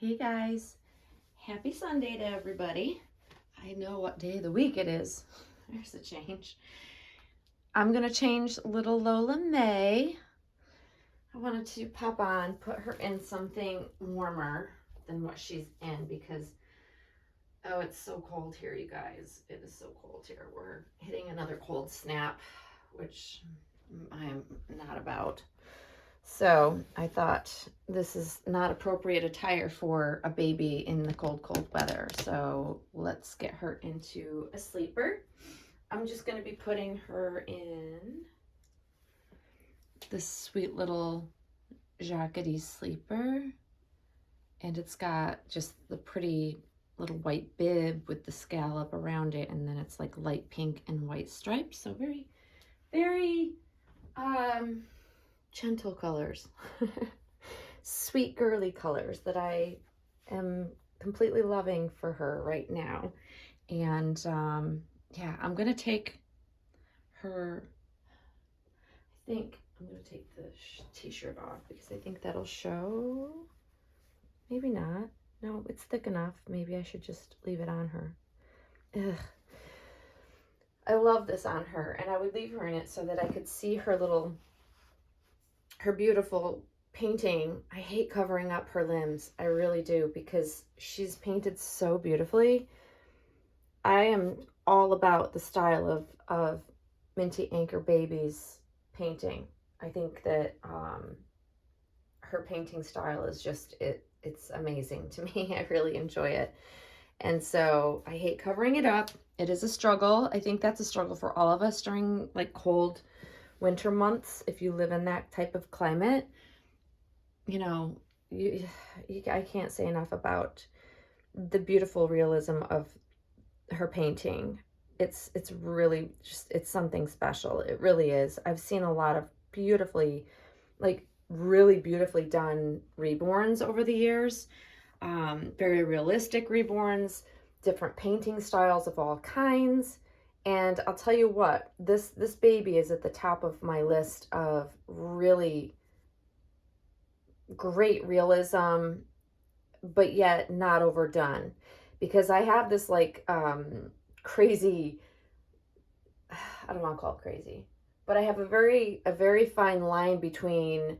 Hey guys, happy Sunday to everybody. I know what day of the week it is. There's a change. I'm gonna change little Lola May. I wanted to pop on, put her in something warmer than what she's in because, oh, it's so cold here, you guys. It is so cold here. We're hitting another cold snap, which I'm not about. So I thought this is not appropriate attire for a baby in the cold, cold weather. So let's get her into a sleeper. I'm just going to be putting her in this sweet little jackety sleeper. And it's got just the pretty little white bib with the scallop around it. And then it's like light pink and white stripes. So very, very, gentle colors. Sweet girly colors that I am completely loving for her right now. And yeah, I'm gonna take her, I think I'm gonna take the t-shirt off because I think that'll show. Maybe not. No, it's thick enough. Maybe I should just leave it on her. Ugh. I love this on her, and I would leave her in it so that I could see her beautiful painting. I hate covering up her limbs. I really do, because she's painted so beautifully. I am all about the style of Minty Anchor Baby's painting. I think that her painting style is just, it's amazing to me. I really enjoy it. And so I hate covering it up. It is a struggle. I think that's a struggle for all of us during like cold winter months. If you live in that type of climate, you know, I can't say enough about the beautiful realism of her painting. It's really just, it's something special. It really is. I've seen a lot of beautifully, like really beautifully done reborns over the years. Very realistic reborns, different painting styles of all kinds. And I'll tell you what, this baby is at the top of my list of really great realism, but yet not overdone. Because I have this like crazy, I don't want to call it crazy, but I have a very fine line between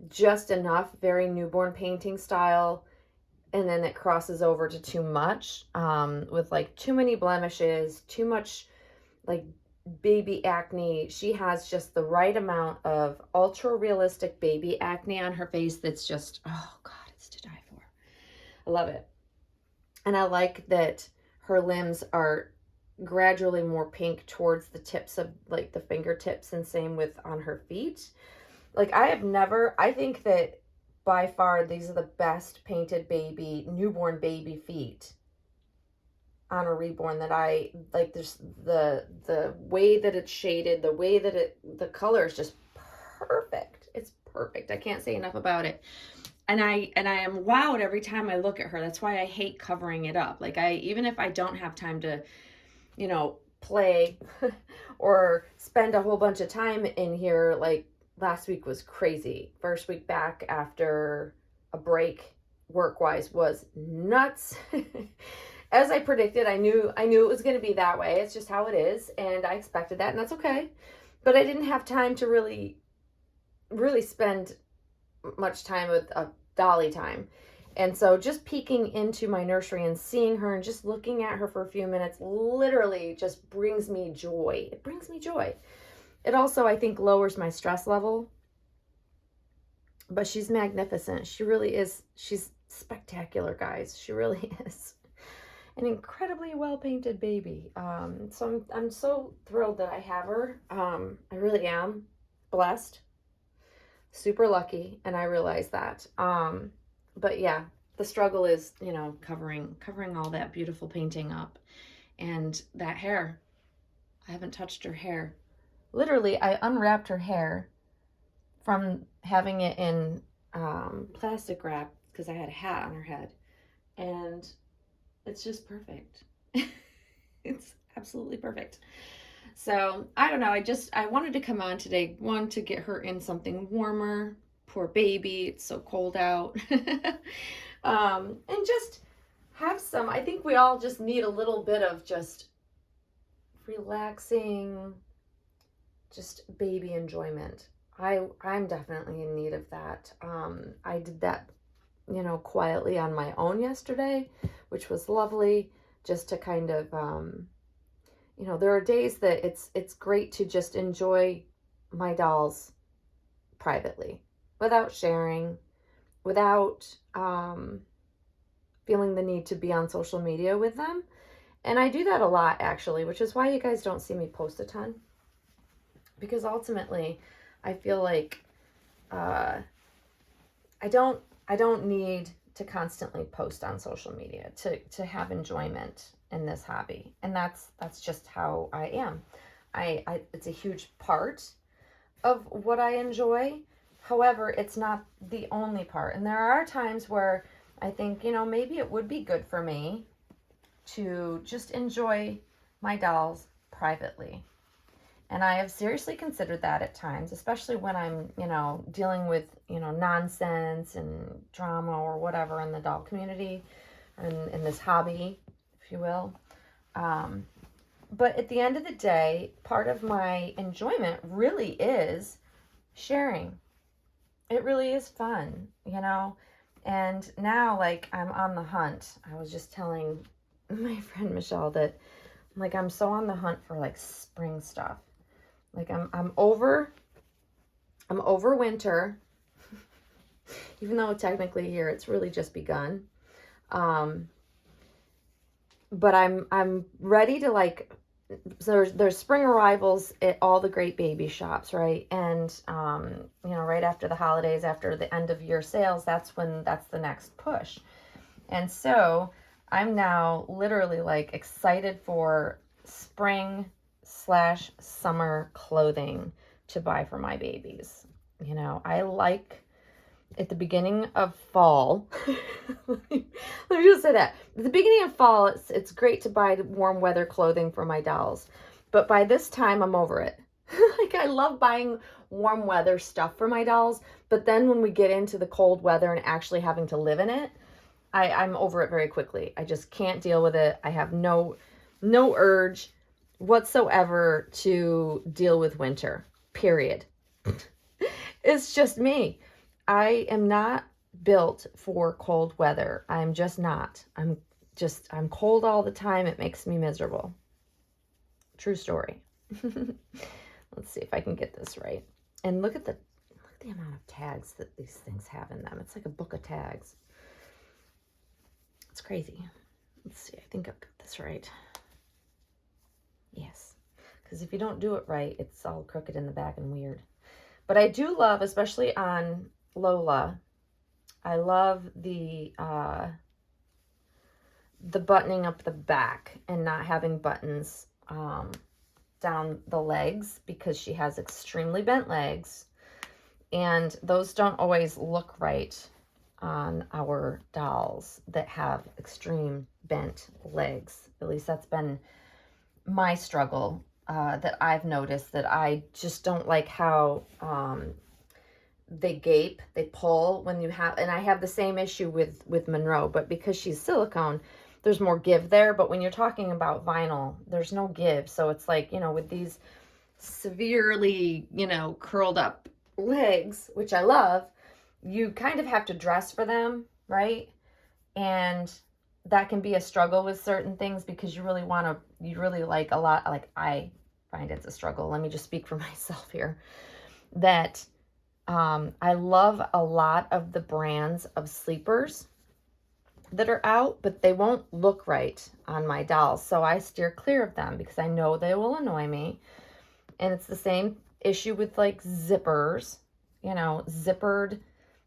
just enough very newborn painting style, and then it crosses over to too much, with like too many blemishes, too much like baby acne. She has just the right amount of ultra realistic baby acne on her face that's just, oh God, it's to die for. I love it. And I like that her limbs are gradually more pink towards the tips of like the fingertips, and same with on her feet. Like I think that by far these are the best painted newborn baby feet on a reborn that I like. There's the way that it's shaded, the way that the color is just perfect. It's perfect. I can't say enough about it. And I am wowed every time I look at her. That's why I hate covering it up. Like even if I don't have time to, play or spend a whole bunch of time in here, like last week was crazy. First week back after a break work-wise was nuts. As I predicted, I knew it was going to be that way. It's just how it is, and I expected that, and that's okay. But I didn't have time to really spend much time with Dolly time. And so just peeking into my nursery and seeing her and just looking at her for a few minutes literally just brings me joy. It brings me joy. It also, I think, lowers my stress level. But she's magnificent. She really is. She's spectacular, guys. She really is. An incredibly well-painted baby. So I'm so thrilled that I have her. I really am blessed, super lucky, and I realize that. But yeah, the struggle is, covering all that beautiful painting up, and that hair. I haven't touched her hair. Literally, I unwrapped her hair from having it in plastic wrap because I had a hat on her head, and it's just perfect. It's absolutely perfect. So I don't know. I wanted to come on today, one, to get her in something warmer. Poor baby, it's so cold out. And just have some, I think we all just need a little bit of just relaxing, just baby enjoyment. I'm definitely in need of that. I did that, quietly on my own yesterday, which was lovely, just to kind of, there are days that it's great to just enjoy my dolls privately, without sharing, without feeling the need to be on social media with them. And I do that a lot, actually, which is why you guys don't see me post a ton. Because ultimately, I feel like I don't need to constantly post on social media to have enjoyment in this hobby. And that's just how I am. It's a huge part of what I enjoy. However, it's not the only part. And there are times where I think, maybe it would be good for me to just enjoy my dolls privately. And I have seriously considered that at times, especially when I'm, dealing with, nonsense and drama or whatever in the doll community and in this hobby, if you will. But at the end of the day, part of my enjoyment really is sharing. It really is fun, And now, like, I'm on the hunt. I was just telling my friend Michelle that, like, I'm so on the hunt for, like, spring stuff. Like, I'm over winter, even though technically here it's really just begun. But I'm ready to, like, so there's spring arrivals at all the great baby shops, right? And right after the holidays, after the end of year sales, that's the next push. And so I'm now literally, like, excited for spring/summer clothing to buy for my babies. I like at the beginning of fall. Let me just say that. At the beginning of fall, it's great to buy warm weather clothing for my dolls. But by this time, I'm over it. Like, I love buying warm weather stuff for my dolls. But then when we get into the cold weather and actually having to live in it, I'm over it very quickly. I just can't deal with it. I have no urge whatsoever to deal with winter, period. It's just me. I am not built for cold weather. I'm just not. I'm cold all the time. It makes me miserable. True story. Let's see if I can get this right. And look at the amount of tags that these things have in them. It's like a book of tags. It's crazy. Let's see. I think I've got this right. Yes. Because if you don't do it right, it's all crooked in the back and weird. But I do love, especially on Lola, I love the buttoning up the back and not having buttons down the legs, because she has extremely bent legs, and those don't always look right on our dolls that have extreme bent legs. At least that's been my struggle that I've noticed, that I just don't like how they gape, they pull when you have, and I have the same issue with Monroe, but because she's silicone, there's more give there. But when you're talking about vinyl, there's no give. So it's like, with these severely, curled up legs, which I love, you kind of have to dress for them, right? And that can be a struggle with certain things, because you really like a lot, like, I find it's a struggle. Let me just speak for myself here, that I love a lot of the brands of sleepers that are out, but they won't look right on my dolls. So I steer clear of them because I know they will annoy me. And it's the same issue with, like, zippers. Zippered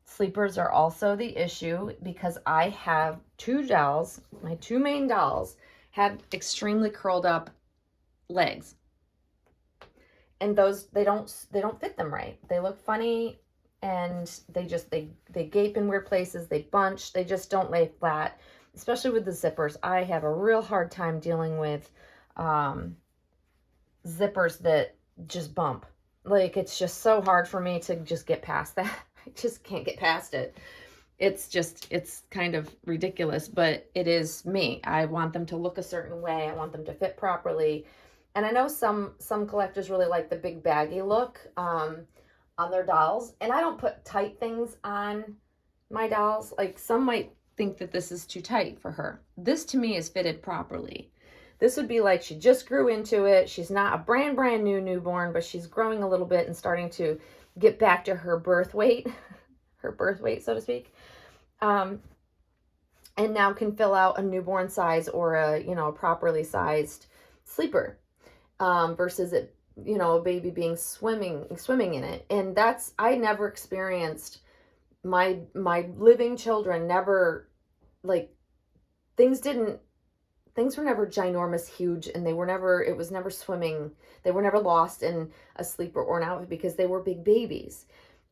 sleepers are also the issue, because I have two dolls, my two main dolls have extremely curled up legs. And those, they don't fit them right. They look funny, and they gape in weird places. They bunch. They just don't lay flat, especially with the zippers. I have a real hard time dealing with zippers that just bump. Like, it's just so hard for me to just get past that. I just can't get past it. It's kind of ridiculous, but it is me. I want them to look a certain way. I want them to fit properly. And I know some collectors really like the big baggy look on their dolls. And I don't put tight things on my dolls. Like some might think that this is too tight for her. This to me is fitted properly. This would be like she just grew into it. She's not a brand new newborn, but she's growing a little bit and starting to get back to her birth weight, her birth weight, so to speak. And now can fill out a newborn size or a properly sized sleeper, versus it, a baby being swimming in it. And that's, I never experienced, my living children never, like, things were never ginormous huge, and it was never swimming. They were never lost in a sleeper or an outfit because they were big babies.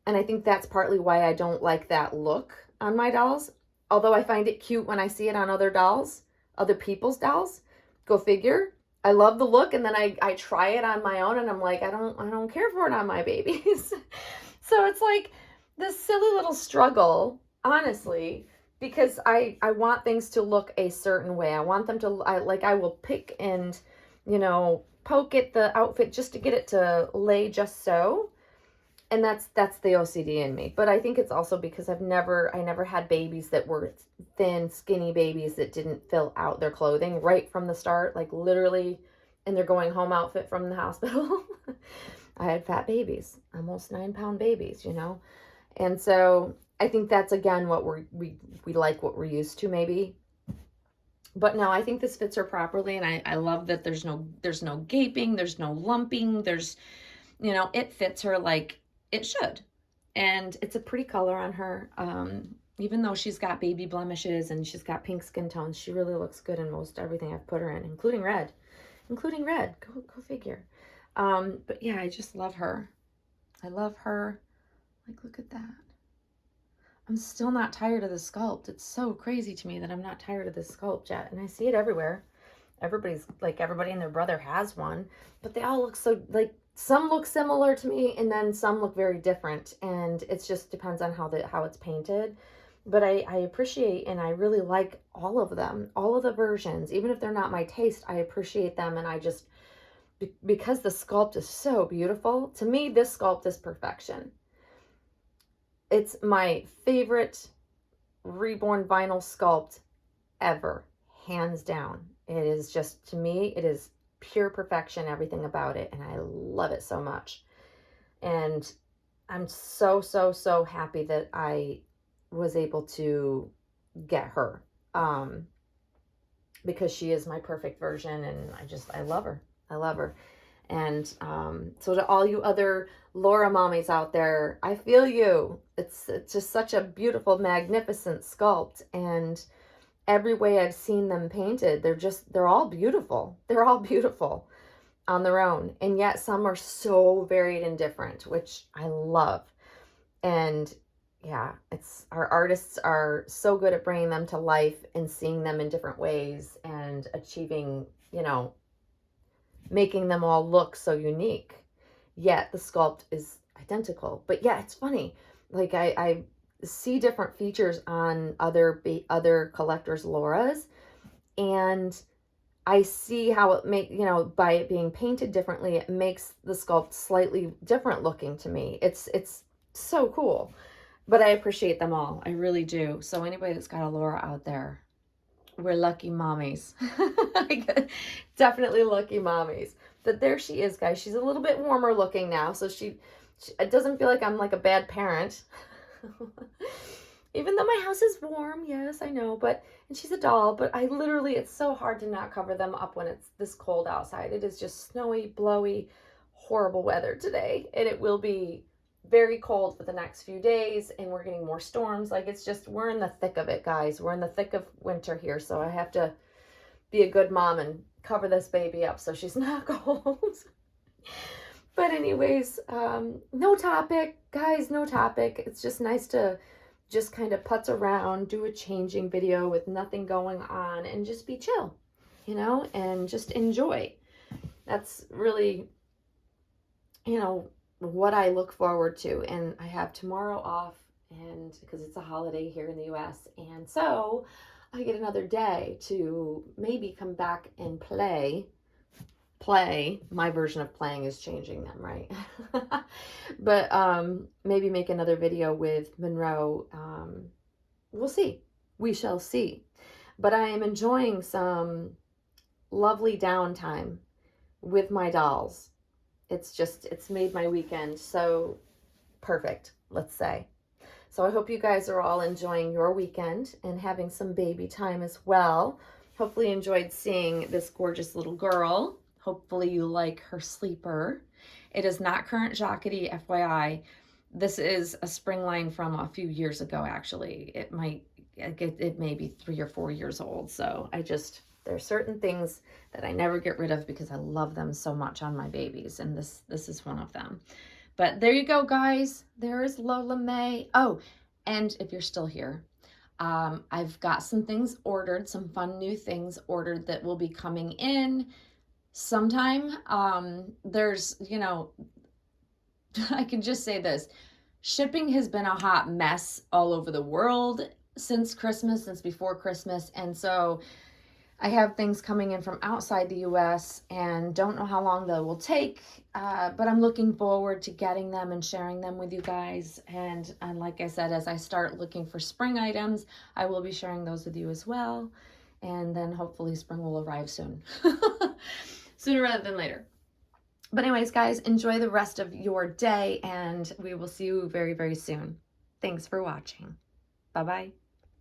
And I think that's partly why I don't like that look on my dolls. Although I find it cute when I see it on other dolls, other people's dolls. Go figure. I love the look, and then I try it on my own, and I'm like, I don't care for it on my babies. So it's like this silly little struggle, honestly, because I want things to look a certain way. I want them to, I will pick and, poke at the outfit just to get it to lay just so. And that's the OCD in me. But I think it's also because I never had babies that were thin, skinny babies that didn't fill out their clothing right from the start, like literally in their going home outfit from the hospital. I had fat babies, almost 9-pound babies, And so I think that's, again, what we like, what we're used to, maybe. But no, I think this fits her properly, and I love that there's no gaping, there's no lumping, it fits her like it should. And it's a pretty color on her. Even though she's got baby blemishes and she's got pink skin tones, she really looks good in most everything I've put her in, including red. Go figure. But yeah, I just love her. I love her. Like, look at that. I'm still not tired of the sculpt. It's so crazy to me that I'm not tired of this sculpt yet. And I see it everywhere. Everybody and their brother has one, but they all look so, like, some look similar to me, and then some look very different. And it just depends on how it's painted. But I appreciate, and I really like all of them, all of the versions. Even if they're not my taste, I appreciate them. And I just, because the sculpt is so beautiful, to me, this sculpt is perfection. It's my favorite reborn vinyl sculpt ever, hands down. It is just, to me, it is pure perfection, everything about it, and I love it so much. And I'm so, so, so happy that I was able to get her, because she is my perfect version, and I love her. I love her. And so to all you other Laura mommies out there, I feel you. It's just such a beautiful, magnificent sculpt, and every way I've seen them painted, they're all beautiful. They're all beautiful on their own. And yet some are so varied and different, which I love. And yeah, our artists are so good at bringing them to life and seeing them in different ways and achieving, making them all look so unique. Yet the sculpt is identical. But yeah, it's funny. Like I see different features on other collectors' Laura's, and I see how it by it being painted differently, it makes the sculpt slightly different looking to me. It's so cool. But I appreciate them all. I really do. So anybody that's got a Laura out there, we're lucky mommies. Definitely lucky mommies. But there she is, guys. She's a little bit warmer looking now, so it doesn't feel like I'm like a bad parent. Even though my house is warm, yes, I know, and she's a doll, but it's so hard to not cover them up when it's this cold outside. It is just snowy, blowy, horrible weather today, and it will be very cold for the next few days, and we're getting more storms. Like, it's just, we're in the thick of it, guys. We're in the thick of winter here, so I have to be a good mom and cover this baby up so she's not cold. But anyways, no topic, guys, no topic. It's just nice to just kind of putz around, do a changing video with nothing going on, and just be chill, and just enjoy. That's really, what I look forward to. And I have tomorrow off, and because it's a holiday here in the US. And so I get another day to maybe come back and play. My version of playing is changing them, right? But maybe make another video with Monroe. We'll see. We shall see. But I am enjoying some lovely downtime with my dolls. It's made my weekend so perfect, let's say. So I hope you guys are all enjoying your weekend and having some baby time as well. Hopefully you enjoyed seeing this gorgeous little girl. Hopefully you like her sleeper. It is not current Jacquetie, FYI. This is a spring line from a few years ago, actually. It may be 3 or 4 years old. So there's certain things that I never get rid of because I love them so much on my babies. And this is one of them. But there you go, guys. There is Lola May. Oh, and if you're still here, I've got some things ordered, some fun new things ordered that will be coming in sometime. There's, I can just say this. Shipping has been a hot mess all over the world since Christmas, since before Christmas. And so I have things coming in from outside the US and don't know how long they will take, but I'm looking forward to getting them and sharing them with you guys. And like I said, as I start looking for spring items, I will be sharing those with you as well. And then hopefully spring will arrive soon, sooner rather than later. But anyways, guys, enjoy the rest of your day and we will see you very, very soon. Thanks for watching. Bye-bye.